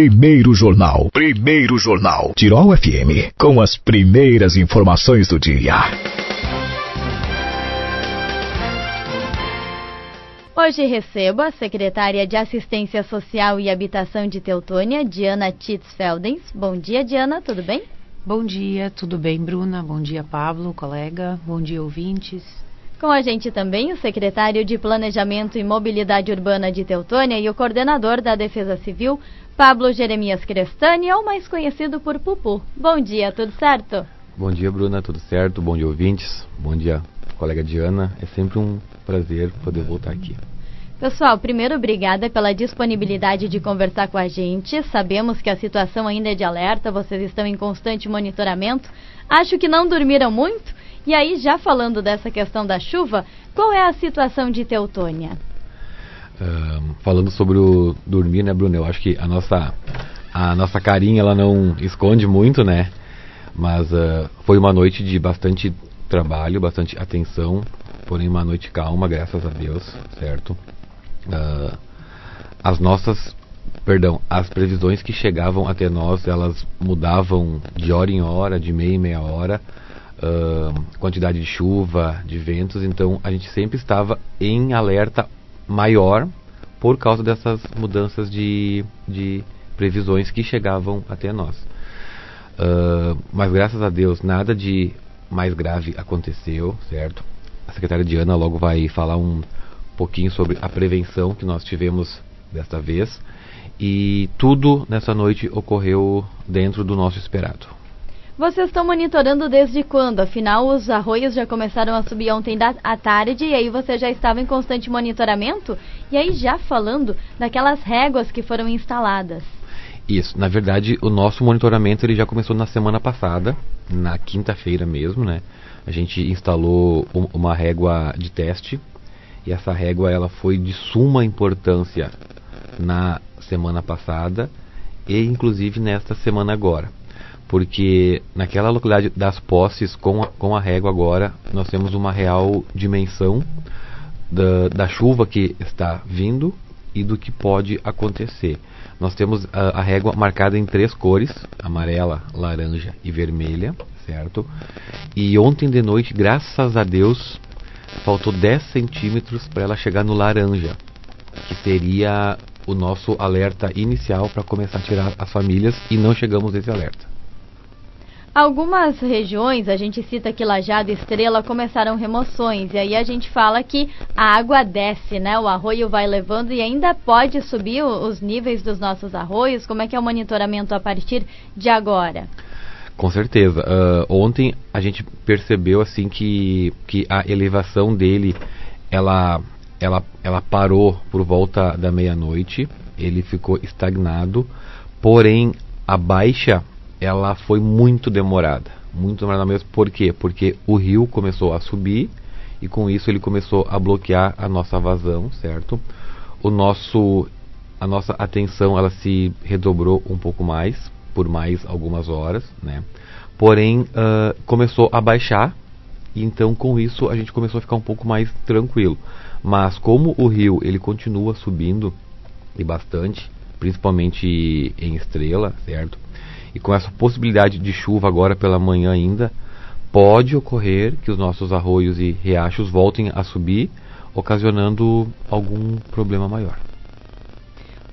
Primeiro Jornal. Primeiro Jornal. Tirol FM. Com as primeiras informações do dia. Hoje recebo a secretária de Assistência Social e Habitação de Teutônia, Diana Titzfeldens. Bom dia, Diana, tudo bem? Bom dia, tudo bem, Bruna? Bom dia, Pablo, colega. Bom dia, ouvintes. Com a gente também o secretário de Planejamento e Mobilidade Urbana de Teutônia e o coordenador da Defesa Civil, Pablo Jeremias Crestani, ou mais conhecido por Pupu. Bom dia, tudo certo? Bom dia, Bruna, tudo certo? Bom dia, ouvintes. Bom dia, colega Diana. É sempre um prazer poder voltar aqui. Pessoal, primeiro, obrigada pela disponibilidade de conversar com a gente. Sabemos que a situação ainda é de alerta, vocês estão em constante monitoramento. Acho que não dormiram muito. E aí, já falando dessa questão da chuva, qual é a situação de Teutônia? Falando sobre o dormir, né, Bruno? Eu acho que a nossa carinha, ela não esconde muito, né? Mas foi uma noite de bastante trabalho, bastante atenção, porém uma noite calma, graças a Deus, certo? As previsões que chegavam até nós, elas mudavam de hora em hora, de meia em meia hora, quantidade de chuva, de ventos, então a gente sempre estava em alerta maior por causa dessas mudanças de previsões que chegavam até nós. Mas graças a Deus nada de mais grave aconteceu, certo? A secretária Diana logo vai falar um pouquinho sobre a prevenção que nós tivemos desta vez, e tudo nessa noite ocorreu dentro do nosso esperado. Vocês estão monitorando desde quando? Afinal, os arroios já começaram a subir ontem à tarde e aí você já estava em constante monitoramento? E aí já falando daquelas réguas que foram instaladas. Isso, na verdade o nosso monitoramento ele já começou na semana passada, na quinta-feira mesmo, né? A gente instalou uma régua de teste e essa régua ela foi de suma importância na semana passada e inclusive nesta semana agora. Porque naquela localidade das Posses, com a régua agora, nós temos uma real dimensão da chuva que está vindo e do que pode acontecer. Nós temos a régua marcada em 3 cores, amarela, laranja e vermelha, certo? E ontem de noite, graças a Deus, faltou 10 centímetros para ela chegar no laranja, que seria o nosso alerta inicial para começar a tirar as famílias, e não chegamos nesse alerta. Algumas regiões, a gente cita aqui Lajeado e Estrela, começaram remoções. E aí a gente fala que a água desce, né? O arroio vai levando e ainda pode subir os níveis dos nossos arroios. Como é que é o monitoramento a partir de agora? Com certeza. Ontem a gente percebeu assim que a elevação dele, ela parou por volta da meia-noite. Ele ficou estagnado. Porém, a baixa ela foi muito demorada mesmo. Por quê? Porque o rio começou a subir e com isso ele começou a bloquear a nossa vazão, certo? A nossa atenção ela se redobrou um pouco mais, por mais algumas horas, né? Porém, começou a baixar e então com isso a gente começou a ficar um pouco mais tranquilo. Mas como o rio ele continua subindo e bastante, principalmente em Estrela, certo? E com essa possibilidade de chuva agora pela manhã ainda, pode ocorrer que os nossos arroios e riachos voltem a subir, ocasionando algum problema maior.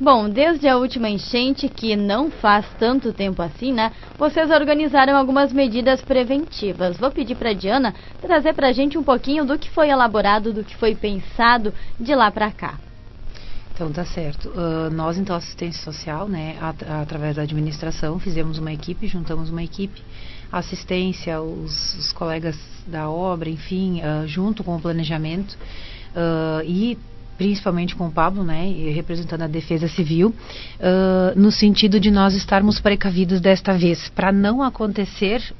Bom, desde a última enchente, que não faz tanto tempo assim, né? Vocês organizaram algumas medidas preventivas. Vou pedir para a Diana trazer para a gente um pouquinho do que foi elaborado, do que foi pensado de lá para cá. Então, tá certo. Nós, então, assistência social, né, através da administração, fizemos uma equipe, juntamos uma equipe, assistência, os colegas da obra, enfim, junto com o planejamento, e principalmente com o Pablo, né, representando a Defesa Civil, no sentido de nós estarmos precavidos desta vez, para não acontecer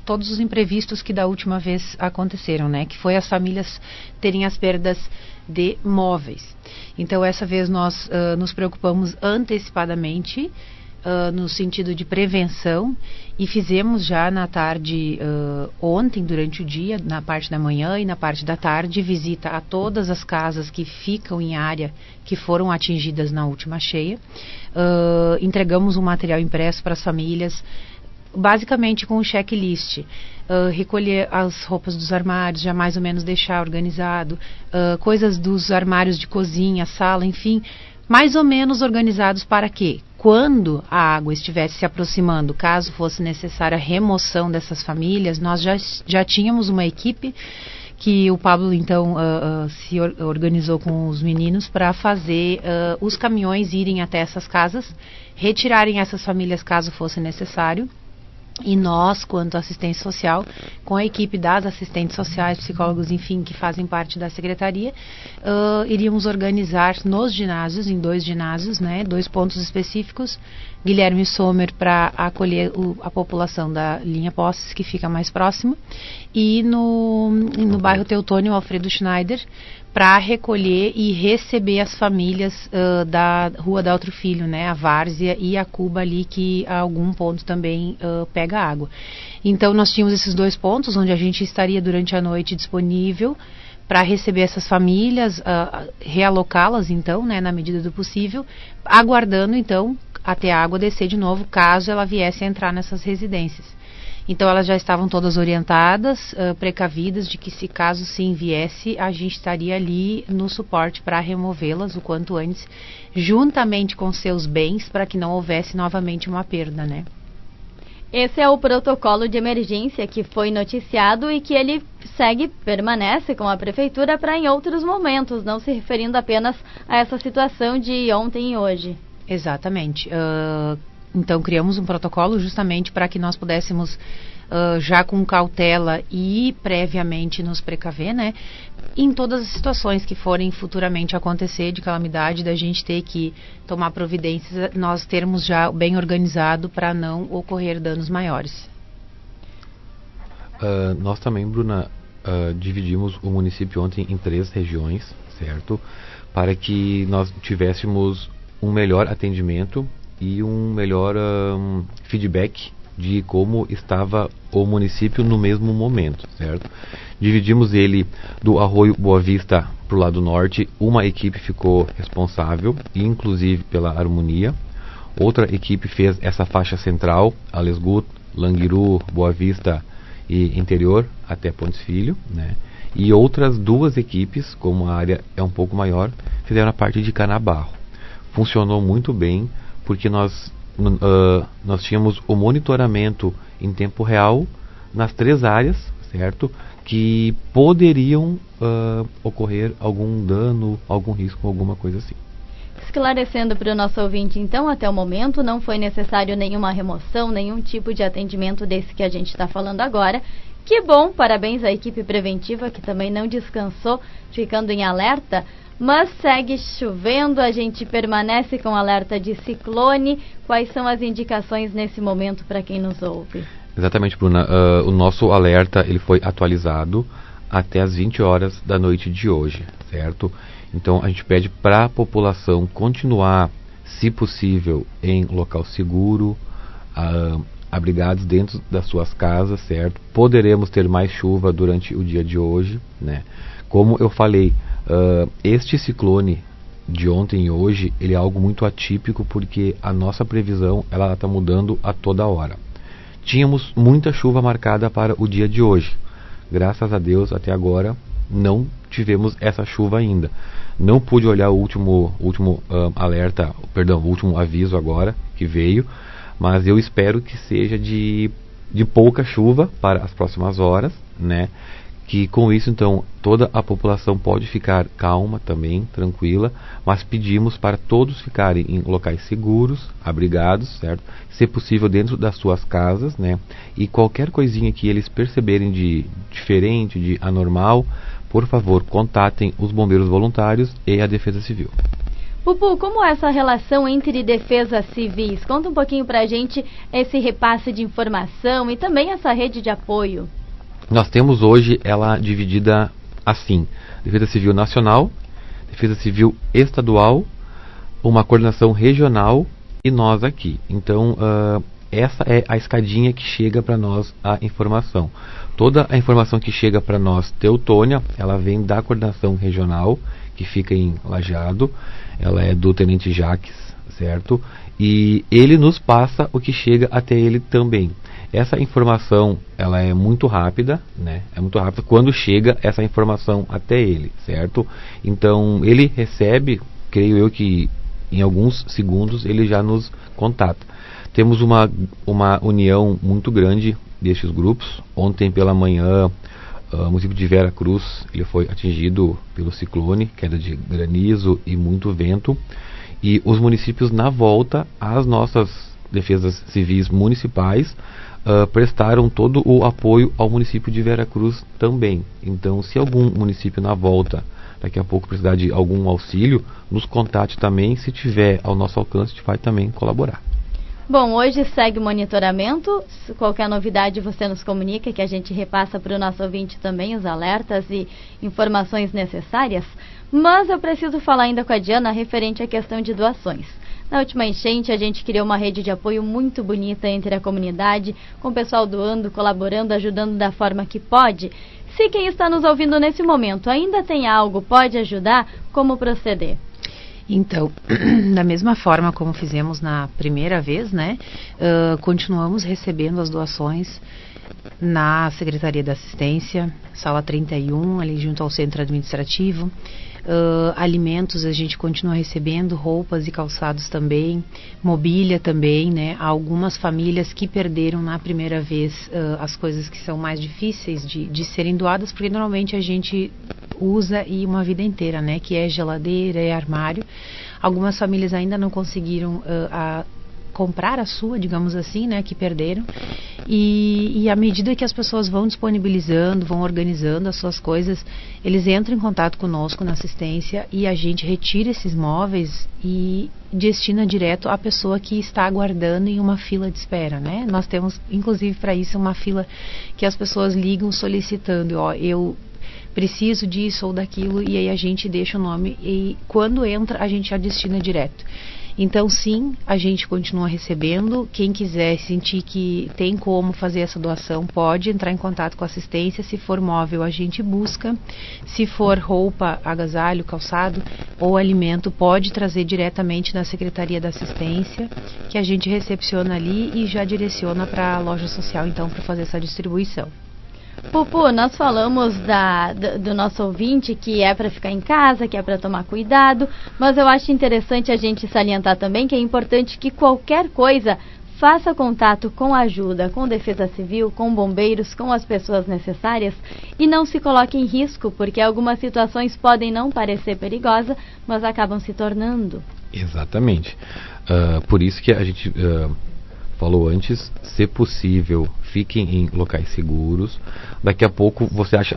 todos os imprevistos que da última vez aconteceram, né, que foi as famílias terem as perdas de móveis. Então, essa vez nós nos preocupamos antecipadamente no sentido de prevenção, e fizemos já na tarde, ontem, durante o dia, na parte da manhã e na parte da tarde, visita a todas as casas que ficam em área que foram atingidas na última cheia. Entregamos um material impresso para as famílias, basicamente com um checklist. Recolher as roupas dos armários, já mais ou menos deixar organizado, coisas dos armários de cozinha, sala, enfim, mais ou menos organizados para que, quando a água estivesse se aproximando, caso fosse necessária a remoção dessas famílias, nós já tínhamos uma equipe que o Pablo, então, se organizou com os meninos para fazer os caminhões irem até essas casas, retirarem essas famílias caso fosse necessário. E nós, quanto assistência social, com a equipe das assistentes sociais, psicólogos, enfim, que fazem parte da secretaria, iríamos organizar nos ginásios, em 2 ginásios, né, 2 pontos específicos, Guilherme Sommer para acolher a população da linha Posses, que fica mais próxima, e no bairro Teutônio, Alfredo Schneider, para recolher e receber as famílias da Rua Daltro Filho, né, a Várzea e a Cuba ali, que a algum ponto também pega água. Então nós tínhamos esses 2 pontos onde a gente estaria durante a noite disponível para receber essas famílias, realocá-las então, né, na medida do possível, aguardando então até a água descer de novo, caso ela viesse a entrar nessas residências. Então elas já estavam todas orientadas, precavidas de que se caso sim viesse, a gente estaria ali no suporte para removê-las o quanto antes, juntamente com seus bens, para que não houvesse novamente uma perda, né? Esse é o protocolo de emergência que foi noticiado e que ele permanece com a Prefeitura para em outros momentos, não se referindo apenas a essa situação de ontem e hoje. Exatamente. Então, criamos um protocolo justamente para que nós pudéssemos, já com cautela e previamente nos precaver, né? Em todas as situações que forem futuramente acontecer de calamidade, da gente ter que tomar providências, nós termos já bem organizado para não ocorrer danos maiores. Nós também, Bruna, dividimos o município ontem em 3 regiões, certo? Para que nós tivéssemos um melhor atendimento e um melhor feedback de como estava o município no mesmo momento, certo? Dividimos ele do Arroio Boa Vista para o lado norte, uma equipe ficou responsável, inclusive pela harmonia, outra equipe fez essa faixa central, Alesgut, Languiru, Boa Vista e interior até Pontes Filho, né? E outras 2 equipes, como a área é um pouco maior, fizeram a parte de Canabarro. Funcionou muito bem, porque nós tínhamos o monitoramento em tempo real nas 3 áreas, certo? Que poderiam ocorrer algum dano, algum risco, alguma coisa assim. Esclarecendo para o nosso ouvinte, então, até o momento não foi necessário nenhuma remoção, nenhum tipo de atendimento desse que a gente está falando agora. Que bom, parabéns à equipe preventiva que também não descansou, ficando em alerta. Mas segue chovendo, a gente permanece com alerta de ciclone. Quais são as indicações nesse momento para quem nos ouve? Exatamente, Bruna. O nosso alerta ele foi atualizado até as 20 horas da noite de hoje, certo? Então a gente pede para a população continuar, se possível, em local seguro, abrigados dentro das suas casas, certo? Poderemos ter mais chuva durante o dia de hoje, né? Como eu falei, este ciclone de ontem e hoje, ele é algo muito atípico porque a nossa previsão ela está mudando a toda hora. Tínhamos muita chuva marcada para o dia de hoje. Graças a Deus, até agora, não tivemos essa chuva ainda. Não pude olhar o último aviso agora que veio, mas eu espero que seja de pouca chuva para as próximas horas, né? Que com isso, então, toda a população pode ficar calma também, tranquila, mas pedimos para todos ficarem em locais seguros, abrigados, certo? Se possível dentro das suas casas, né? E qualquer coisinha que eles perceberem de diferente, de anormal, por favor, contatem os bombeiros voluntários e a Defesa Civil. Pupu, como é essa relação entre defesas civis? Conta um pouquinho pra gente esse repasse de informação e também essa rede de apoio. Nós temos hoje ela dividida assim: Defesa Civil Nacional, Defesa Civil Estadual, uma coordenação regional e nós aqui. Então, essa é a escadinha que chega para nós a informação. Toda a informação que chega para nós, Teutônia, ela vem da coordenação regional, que fica em Lajeado. Ela é do Tenente Jaques, certo? E ele nos passa o que chega até ele também. Essa informação, ela é muito rápida, né? É muito rápida quando chega essa informação até ele, certo? Então, ele recebe, creio eu que em alguns segundos ele já nos contata. Temos uma união muito grande destes grupos. Ontem pela manhã, o município de Vera Cruz ele foi atingido pelo ciclone, queda de granizo e muito vento. E os municípios na volta, as nossas defesas civis municipais prestaram todo o apoio ao município de Vera Cruz também. Então, se algum município na volta daqui a pouco precisar de algum auxílio, nos contate também. Se tiver ao nosso alcance, a gente vai também colaborar. Bom, hoje segue o monitoramento. Se qualquer novidade você nos comunica, que a gente repassa para o nosso ouvinte também os alertas e informações necessárias. Mas eu preciso falar ainda com a Diana referente à questão de doações. Na última enchente, a gente criou uma rede de apoio muito bonita entre a comunidade, com o pessoal doando, colaborando, ajudando da forma que pode. Se quem está nos ouvindo nesse momento ainda tem algo, pode ajudar, como proceder? Então, da mesma forma como fizemos na primeira vez, né, continuamos recebendo as doações na Secretaria da Assistência, sala 31, ali junto ao centro administrativo. Alimentos a gente continua recebendo, roupas e calçados também, mobília também, né? Há algumas famílias que perderam na primeira vez as coisas que são mais difíceis de serem doadas, porque normalmente a gente usa uma vida inteira, né? Que é geladeira, é armário. Algumas famílias ainda não conseguiram comprar a sua, digamos assim, né, que perderam, e à medida que as pessoas vão disponibilizando, vão organizando as suas coisas, eles entram em contato conosco na assistência e a gente retira esses móveis e destina direto à pessoa que está aguardando em uma fila de espera, né? Nós temos, inclusive, para isso, uma fila que as pessoas ligam solicitando, eu preciso disso ou daquilo, e aí a gente deixa o nome e quando entra a gente já destina direto. Então, sim, a gente continua recebendo. Quem quiser sentir que tem como fazer essa doação, pode entrar em contato com a assistência. Se for móvel, a gente busca. Se for roupa, agasalho, calçado ou alimento, pode trazer diretamente na Secretaria da Assistência, que a gente recepciona ali e já direciona para a loja social, então, para fazer essa distribuição. Pupu, nós falamos do nosso ouvinte que é para ficar em casa, que é para tomar cuidado, mas eu acho interessante a gente salientar também que é importante que qualquer coisa faça contato com ajuda, com Defesa Civil, com bombeiros, com as pessoas necessárias e não se coloque em risco, porque algumas situações podem não parecer perigosas, mas acabam se tornando. Exatamente. Por isso que a gente falou antes, se possível, fiquem em locais seguros. Daqui a pouco você acha,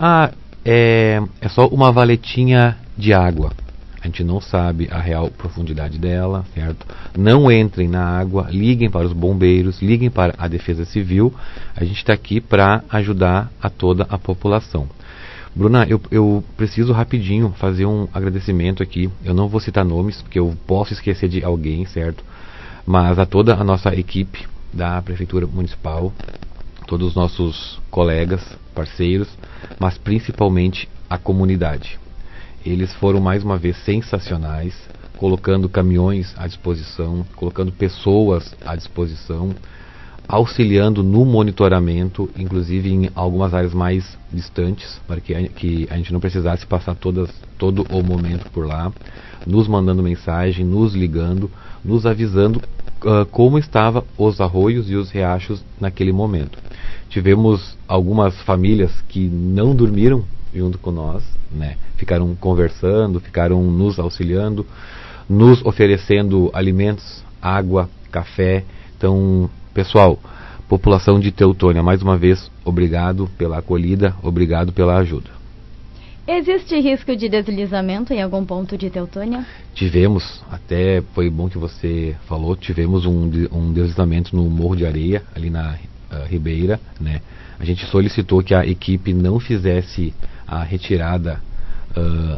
é só uma valetinha de água. A gente não sabe a real profundidade dela, certo? Não entrem na água, liguem para os bombeiros, liguem para a Defesa Civil. A gente está aqui para ajudar a toda a população. Bruna, eu preciso rapidinho fazer um agradecimento aqui. Eu não vou citar nomes, porque eu posso esquecer de alguém, certo? Mas a toda a nossa equipe da Prefeitura Municipal, todos os nossos colegas, parceiros, mas principalmente a comunidade. Eles foram mais uma vez sensacionais, colocando caminhões à disposição, colocando pessoas à disposição, auxiliando no monitoramento, inclusive em algumas áreas mais distantes, para que a gente não precisasse passar todo o momento por lá, nos mandando mensagem, nos ligando, nos avisando como estavam os arroios e os riachos naquele momento. Tivemos algumas famílias que não dormiram junto com nós, né? Ficaram conversando, ficaram nos auxiliando, nos oferecendo alimentos, água, café. Então, pessoal, população de Teutônia, mais uma vez, obrigado pela acolhida, obrigado pela ajuda. Existe risco de deslizamento em algum ponto de Teutônia? Tivemos, até foi bom que você falou, tivemos um deslizamento no Morro de Areia, ali na Ribeira, né? A gente solicitou que a equipe não fizesse a retirada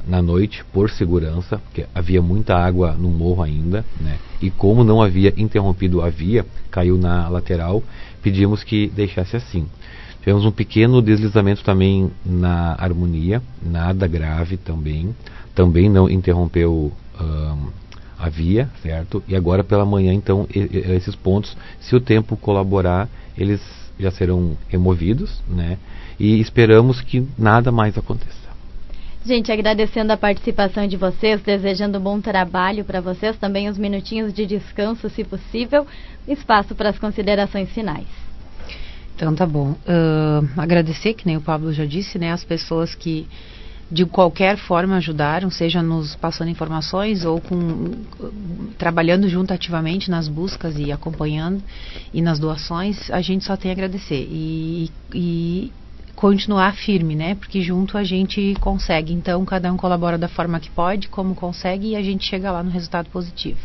na noite por segurança, porque havia muita água no morro ainda, né? E como não havia interrompido a via, caiu na lateral, pedimos que deixasse assim. Tivemos um pequeno deslizamento também na harmonia, nada grave também não interrompeu a via, certo? E agora pela manhã, então, esses pontos, se o tempo colaborar, eles já serão removidos, né? E esperamos que nada mais aconteça. Gente, agradecendo a participação de vocês, desejando um bom trabalho para vocês, também os minutinhos de descanso, se possível, espaço para as considerações finais. Então tá bom. Agradecer, que nem o Pablo já disse, né, as pessoas que de qualquer forma ajudaram, seja nos passando informações ou trabalhando junto ativamente nas buscas e acompanhando, e nas doações, a gente só tem a agradecer e continuar firme, né? Porque junto a gente consegue. Então, cada um colabora da forma que pode, como consegue, e a gente chega lá no resultado positivo.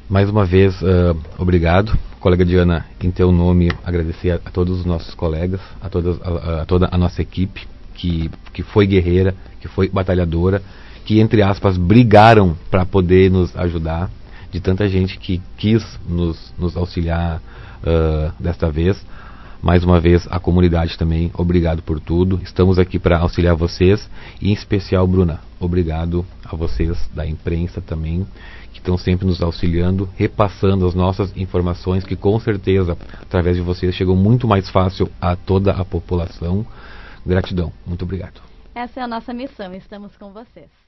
Mais uma vez, obrigado, colega Diana, em teu nome, agradecer a todos os nossos colegas, a toda a nossa equipe, que foi guerreira, que foi batalhadora, que, entre aspas, brigaram para poder nos ajudar, de tanta gente que quis nos auxiliar desta vez. Mais uma vez, a comunidade também, obrigado por tudo. Estamos aqui para auxiliar vocês e, em especial, Bruna, obrigado a vocês da imprensa também, que estão sempre nos auxiliando, repassando as nossas informações, que com certeza, através de vocês, chegam muito mais fácil a toda a população. Gratidão, muito obrigado. Essa é a nossa missão, estamos com vocês.